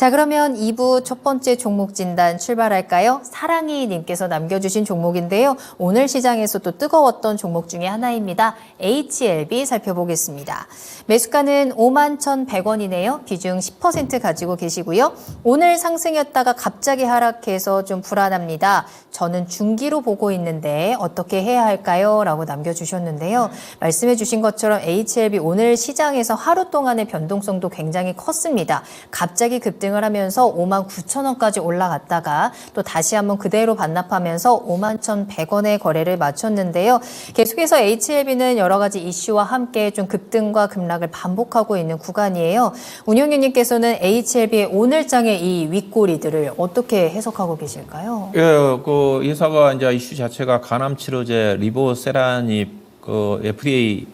자, 그러면 2부 첫 번째 종목 진단 출발할까요? 사랑이 님께서 남겨주신 종목인데요. 오늘 시장에서 또 뜨거웠던 종목 중에 하나입니다. HLB 살펴보겠습니다. 매수가는 51,100원이네요. 비중 10% 가지고 계시고요. 오늘 상승이었다가 갑자기 하락해서 좀 불안합니다. 저는 중기로 보고 있는데 어떻게 해야 할까요? 라고 남겨주셨는데요. 말씀해 주신 것처럼 HLB 오늘 시장에서 하루 동안의 변동성도 굉장히 컸습니다. 갑자기 급등을 하면서 59,000원까지 올라갔다가 또 다시 한번 그대로 반납하면서 51,100원의 거래를 마쳤는데요. 계속해서 HLB는 여러 가지 이슈와 함께 좀 급등과 급락을 반복하고 있는 구간이에요. 운영위원님께서는 HLB의 오늘장의 이 윗꼬리들을 어떻게 해석하고 계실까요? 예, 그 회사가 이제 이슈 자체가 간암 치료제 리보세라닙 그 FDA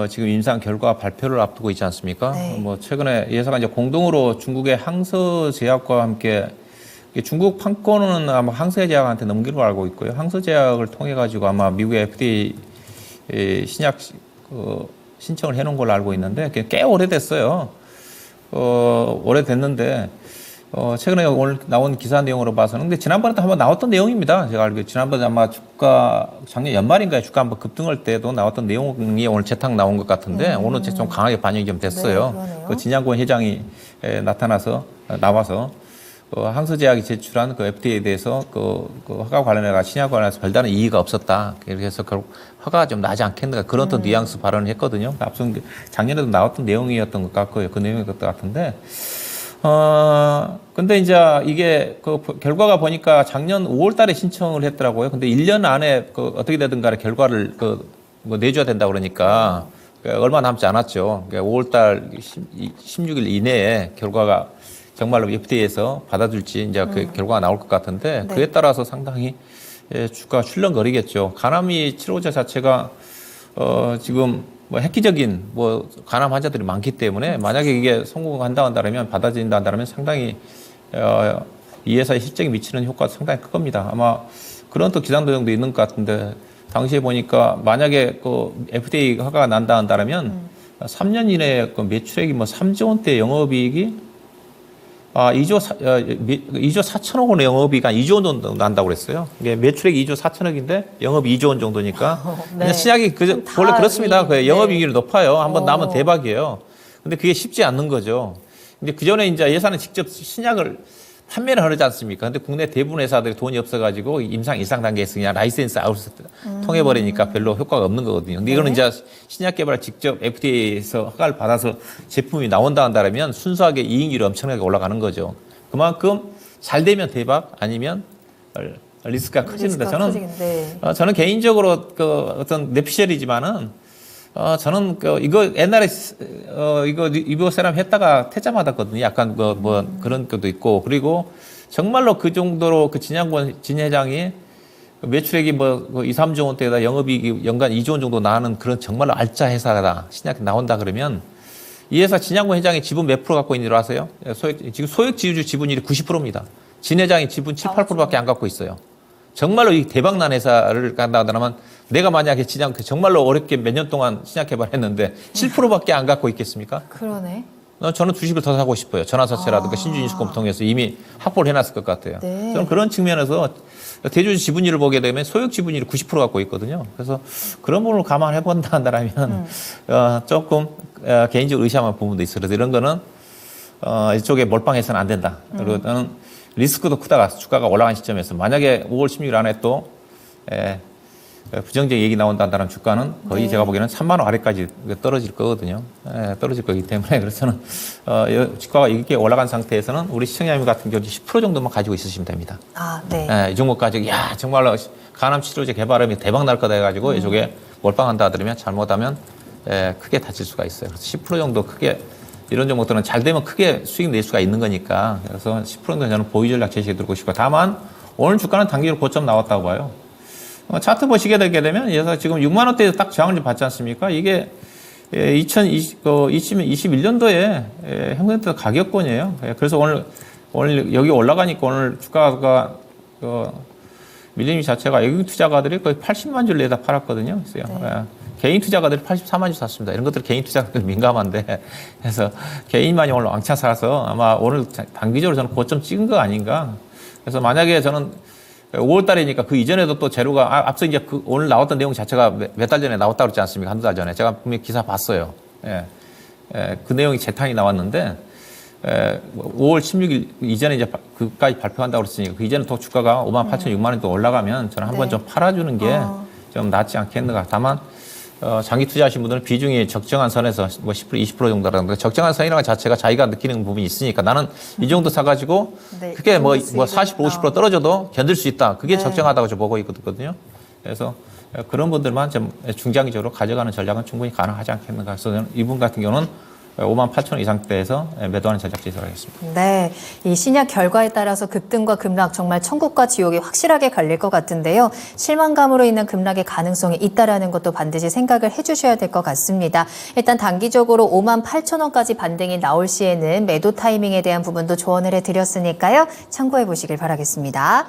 지금 임상 결과 발표를 앞두고 있지 않습니까? 네. 뭐 최근에 회사가 이제 공동으로 중국의 항서제약과 함께 중국 판권은 아마 항서제약한테 넘기로 알고 있고요. 항서제약을 통해 가지고 아마 미국의 FDA 신약 신청을 해놓은 걸로 알고 있는데 꽤 오래됐어요. 오래됐는데 최근에 오늘 나온 기사 내용으로 봐서는 근데 지난번에도 한번 나왔던 내용입니다. 제가 알기로 지난번에 아마 주가 작년 연말인가에 주가 한번 급등할 때도 나왔던 내용이 오늘 재탕 나온 것 같은데 오늘 좀 강하게 반영이 좀 됐어요. 네, 그 진양권 회장이 나와서 항서제약이 제출한 그 FDA에 대해서 그 허가 관련해가 신약 관련해서 별다른 이의가 없었다. 그래서 결국 허가가 좀 나지 않겠는가 그런 또 뉘앙스 발언을 했거든요. 앞서 작년에도 나왔던 내용이었던 것 같고요. 그 내용이었던 것 같은데. 근데 이제 이게 그 결과가 보니까 작년 5월 달에 신청을 했더라고요. 근데 1년 안에 그 어떻게 되든 간에 결과를 뭐 내줘야 된다 그러니까 얼마 남지 않았죠. 5월 달 16일 이내에 결과가 정말로 FDA에서 받아줄지 이제 그 결과가 나올 것 같은데 네. 그에 따라서 상당히 주가가 출렁거리겠죠. 간암이 치료제 자체가 지금 뭐 획기적인 뭐 간암 환자들이 많기 때문에 만약에 이게 성공한다 한다면 받아들인다 한다면 상당히 이 회사의 실적에 미치는 효과가 상당히 클 겁니다. 아마 그런 또 기상 도정도 있는 것 같은데 당시에 보니까 만약에 그 FDA 허가가 난다 한다면 3년 이내에 그 매출액이 뭐 3조 원대 영업이익이 2조 4천억 원의 영업이익 한 2조 원 정도 난다고 그랬어요. 이게 매출액이 2조 4천억인데 영업이 2조 원 정도니까. 네. 신약이 원래 그렇습니다. 그 영업이익이 높아요. 한번 오. 나면 대박이에요. 근데 그게 쉽지 않는 거죠. 근데 그 전에 이제 예산은 직접 신약을 판매를 하지 않습니까? 근데 국내 대부분 회사들이 돈이 없어가지고 임상 1상 단계에서 그냥 라이센스 아웃 통해버리니까 별로 효과가 없는 거거든요. 근데 이거는 이제 신약 개발을 직접 FDA에서 허가를 받아서 제품이 나온다 한다면 순수하게 이익률이 엄청나게 올라가는 거죠. 그만큼 잘 되면 대박 아니면 리스크가 커지는데 저는 개인적으로 그 어떤 뇌피셜이지만은 저는 이거 옛날에 이거 리보세라늄 했다가 퇴짜 받았거든요. 약간 뭐 그런 것도 있고 그리고 정말로 그 정도로 그 진양권 진 회장이 매출액이 뭐 2, 3조 원대에다 영업이익이 연간 2조 원 정도 나는 그런 정말로 알짜 회사다. 신약이 나온다 그러면 이 회사 진양권 회장이 지분 몇 프로 갖고 있는 줄 아세요? 지금 소액 지주주 지분율이 90%입니다. 진 회장이 지분 7, 8%밖에 안 갖고 있어요. 정말로 이 대박난 회사를 간다 하더라면 내가 만약에 정말로 어렵게 몇 년 동안 신약 개발했는데 7%밖에 안 갖고 있겠습니까? 그러네. 저는 주식을 더 사고 싶어요. 전환사채라든가 신주인수권 통해서 이미 확보를 해놨을 것 같아요. 네. 저는 그런 측면에서 대주주 지분율을 보게 되면 소액 지분율이 90% 갖고 있거든요. 그래서 그런 부분을 감안해본다 한다면 조금 개인적으로 의심하는 부분도 있어요. 그래서 이런 거는 이쪽에 몰빵해서는 안 된다. 그리고 저는 리스크도 크다가 주가가 올라간 시점에서 만약에 5월 16일 안에 또 부정적 얘기 나온다 한다면 주가는 거의 제가 보기에는 3만 원 아래까지 떨어질 거거든요. 떨어질 거기 때문에 그래서 저는 주가가 이렇게 올라간 상태에서는 우리 시청자님 같은 경우 10% 정도만 가지고 있으시면 됩니다. 네. 이 종목 가지고 정말로 간암 치료제 개발하면 대박 날 거다 해가지고 이쪽에 몰빵한다 하더라면 잘못하면 크게 다칠 수가 있어요. 그래서 10% 정도 크게 이런 종목들은 잘 되면 크게 수익 낼 수가 있는 거니까 그래서 10% 정도 저는 보유 전략 제시해 드리고 싶고 다만 오늘 주가는 단기로 고점 나왔다고 봐요. 차트 보시게 되게 되면 그래서 지금 6만 원대에 딱 저항을 좀 받지 않습니까? 이게 2021년도에 형성됐던 가격권이에요. 그래서 오늘 여기 올라가니까 오늘 주가가 밀림 자체가 외국 투자가들이 거의 80만 줄 내다 팔았거든요. 그래서 개인 투자가들이 84만 주 샀습니다. 이런 것들 개인 투자가들 민감한데 그래서 개인만이 오늘 왕창 사서 아마 오늘 단기적으로 저는 고점 찍은 거 아닌가. 그래서 만약에 저는 5월 달이니까 그 이전에도 또 재료가 앞서 이제 그 오늘 나왔던 내용 자체가 몇 달 전에 나왔다고 그러지 않습니까? 한두 달 전에 제가 분명히 기사 봤어요. 그 내용이 재탕이 나왔는데 5월 16일 이전에 이제 그까지 발표한다고 그랬으니까 그 이전에 또 주가가 58,000, 6만 원 또 올라가면 저는 한번 좀 팔아주는 게 좀 낫지 않겠는가. 다만 장기 투자하신 분들은 비중이 적정한 선에서 뭐 10%, 20% 정도라는데 적정한 선이라는 것 자체가 자기가 느끼는 부분이 있으니까 나는 이 정도 사가지고 그게 뭐 40, 50% 떨어져도 견딜 수 있다. 그게 적정하다고 저 보고 있거든요. 그래서 그런 분들만 좀 중장기적으로 가져가는 전략은 충분히 가능하지 않겠는가. 그래서 저는 이분 같은 경우는 58,000원 이상대에서 매도하는 전략 지수를 하겠습니다. 네, 이 신약 결과에 따라서 급등과 급락 정말 천국과 지옥이 확실하게 갈릴 것 같은데요. 실망감으로 인한 급락의 가능성이 있다라는 것도 반드시 생각을 해주셔야 될 것 같습니다. 일단 단기적으로 58,000원까지 반등이 나올 시에는 매도 타이밍에 대한 부분도 조언을 해드렸으니까요. 참고해 보시길 바라겠습니다.